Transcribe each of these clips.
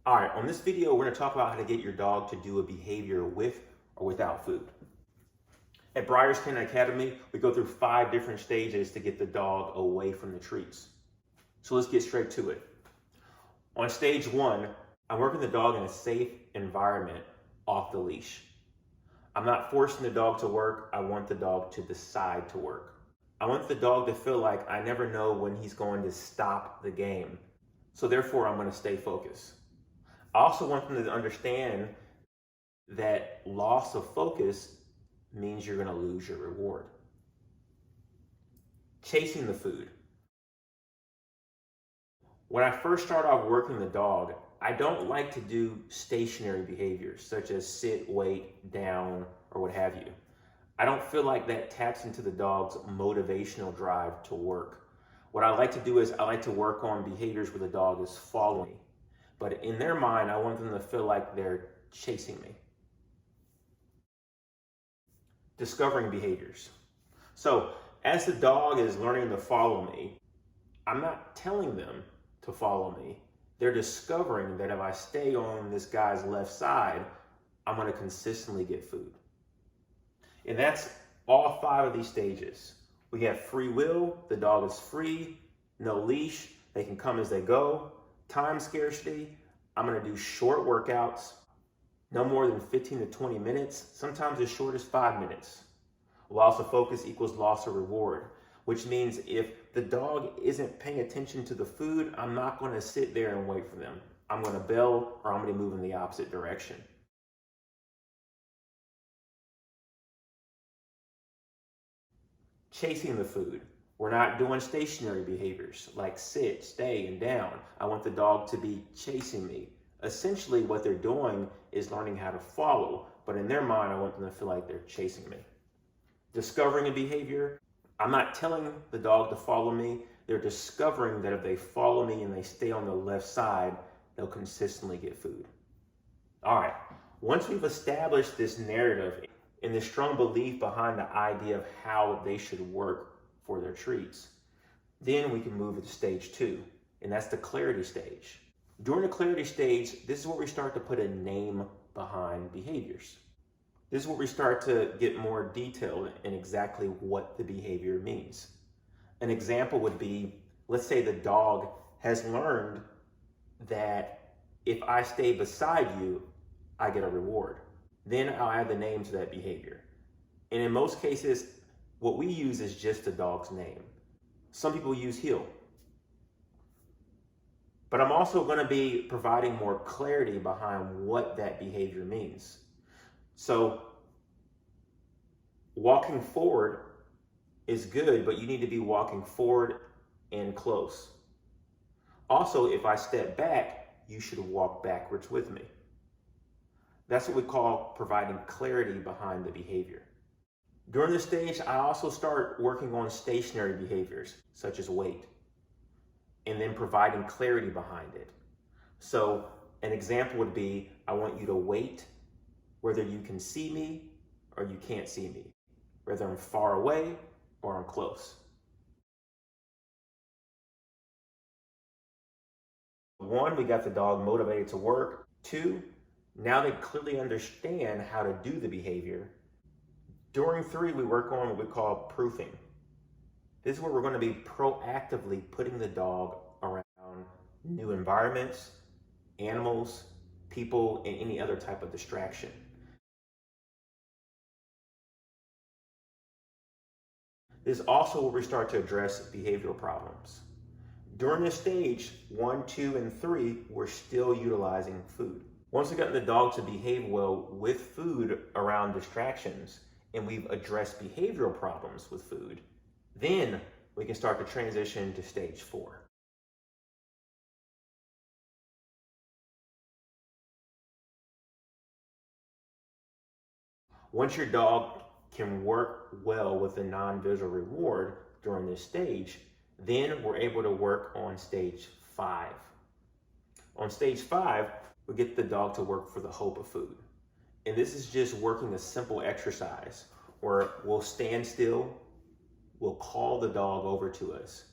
All right, on this video, we're gonna talk about how to get your dog to do a behavior with or without food. At Breyers Canine Academy, we go through 5 different stages to get the dog away from the treats. So let's get straight to it. On stage 1, I'm working the dog in a safe environment off the leash. I'm not forcing the dog to work. I want the dog to decide to work. I want the dog to feel like I never know when he's going to stop the game. So therefore, I'm going to stay focused. I also want them to understand that loss of focus means you're going to lose your reward. Chasing the food. When I first start off working the dog, I don't like to do stationary behaviors such as sit, wait, down, or what have you. I don't feel like that taps into the dog's motivational drive to work. What I like to do is I like to work on behaviors where the dog is following me. But in their mind, I want them to feel like they're chasing me. Discovering behaviors. So as the dog is learning to follow me, I'm not telling them to follow me. They're discovering that if I stay on this guy's left side, I'm going to consistently get food. And that's all 5 of these stages. We have free will, the dog is free, no leash, they can come as they go. Time scarcity, I'm going to do short workouts, no more than 15 to 20 minutes, sometimes as short as 5 minutes. Loss of focus equals loss of reward, which means if the dog isn't paying attention to the food, I'm not going to sit there and wait for them. I'm going to bell or I'm going to move in the opposite direction. Chasing the food. We're not doing stationary behaviors like sit, stay, and down. I want the dog to be chasing me. Essentially, what they're doing is learning how to follow, but in their mind, I want them to feel like they're chasing me. Discovering a behavior. I'm not telling the dog to follow me. They're discovering that if they follow me and they stay on the left side, they'll consistently get food. All right, once we've established this narrative and the strong belief behind the idea of how they should work for their treats, then we can move to stage 2, and that's the clarity stage. During the clarity stage, this is where we start to put a name behind behaviors. This is where we start to get more detailed in exactly what the behavior means. An example would be, let's say the dog has learned that if I stay beside you, I get a reward. Then I'll add the name to that behavior. And in most cases, what we use is just the dog's name. Some people use heel. But I'm also going to be providing more clarity behind what that behavior means. So walking forward is good, but you need to be walking forward and close. Also, if I step back, you should walk backwards with me. That's what we call providing clarity behind the behavior. During this stage, I also start working on stationary behaviors, such as wait, and then providing clarity behind it. So an example would be, I want you to wait, whether you can see me or you can't see me, whether I'm far away or I'm close. 1, we got the dog motivated to work. 2, now they clearly understand how to do the behavior. During 3, we work on what we call proofing. This is where we're going to be proactively putting the dog around new environments, animals, people, and any other type of distraction. This is also where we start to address behavioral problems. During this stage, 1, 2, and 3, we're still utilizing food. Once we've gotten the dog to behave well with food around distractions, and we've addressed behavioral problems with food, then we can start to transition to stage 4. Once your dog can work well with a non-visual reward during this stage, then we're able to work on stage 5. On stage 5, we get the dog to work for the hope of food. And this is just working a simple exercise where we'll stand still, we'll call the dog over to us.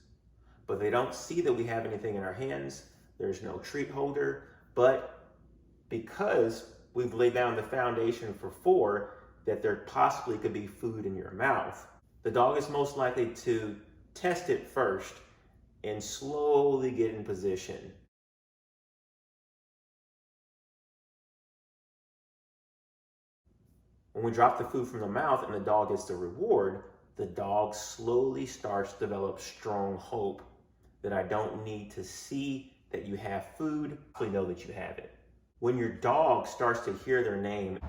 But they don't see that we have anything in our hands, there's no treat holder, but because we've laid down the foundation for 4 that there possibly could be food in your mouth, the dog is most likely to test it first and slowly get in position. When we drop the food from the mouth and the dog gets the reward, the dog slowly starts to develop strong hope that I don't need to see that you have food to know that you have it. When your dog starts to hear their name,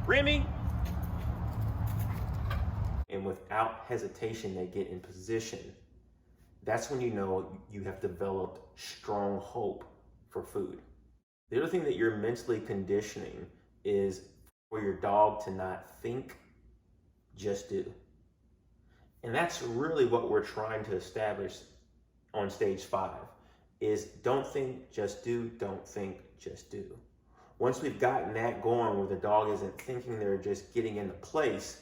Remy, and without hesitation they get in position, that's when you know you have developed strong hope for food. The other thing that you're mentally conditioning is for your dog to not think, just do. And that's really what we're trying to establish on stage 5 is don't think, just do, don't think, just do. Once we've gotten that going where the dog isn't thinking, they're just getting into place,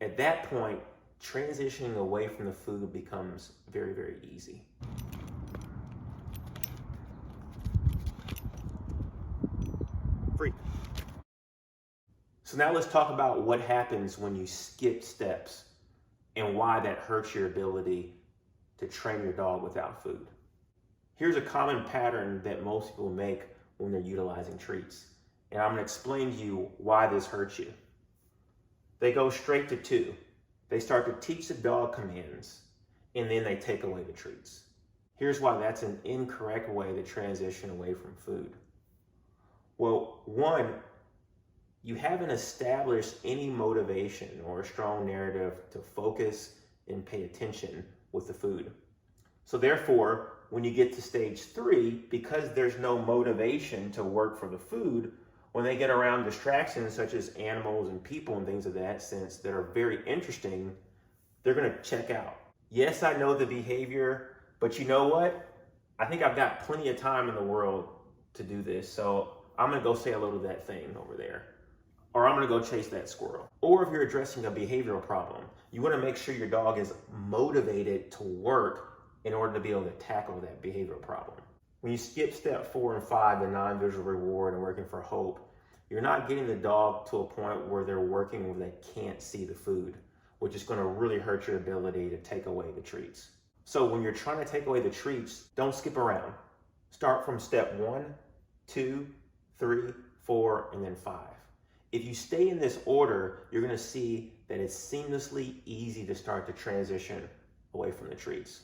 at that point, transitioning away from the food becomes very, very easy. Free. So now let's talk about what happens when you skip steps and why that hurts your ability to train your dog without food. Here's a common pattern that most people make when they're utilizing treats. And I'm going to explain to you why this hurts you. They go straight to 2. They start to teach the dog commands, and then they take away the treats. Here's why that's an incorrect way to transition away from food. Well, 1, you haven't established any motivation or a strong narrative to focus and pay attention with the food. So therefore, when you get to stage 3, because there's no motivation to work for the food, when they get around distractions such as animals and people and things of that sense that are very interesting, they're going to check out. Yes, I know the behavior, but you know what? I think I've got plenty of time in the world to do this, so I'm going to go say hello to that thing over there. Or I'm going to go chase that squirrel. Or if you're addressing a behavioral problem, you want to make sure your dog is motivated to work in order to be able to tackle that behavioral problem. When you skip step 4 and 5, the non-visual reward and working for hope, you're not getting the dog to a point where they're working where they can't see the food, which is going to really hurt your ability to take away the treats. So when you're trying to take away the treats, don't skip around. Start from step 1, 2, 3, 4, and then 5. If you stay in this order, you're going to see that it's seamlessly easy to start to transition away from the treats.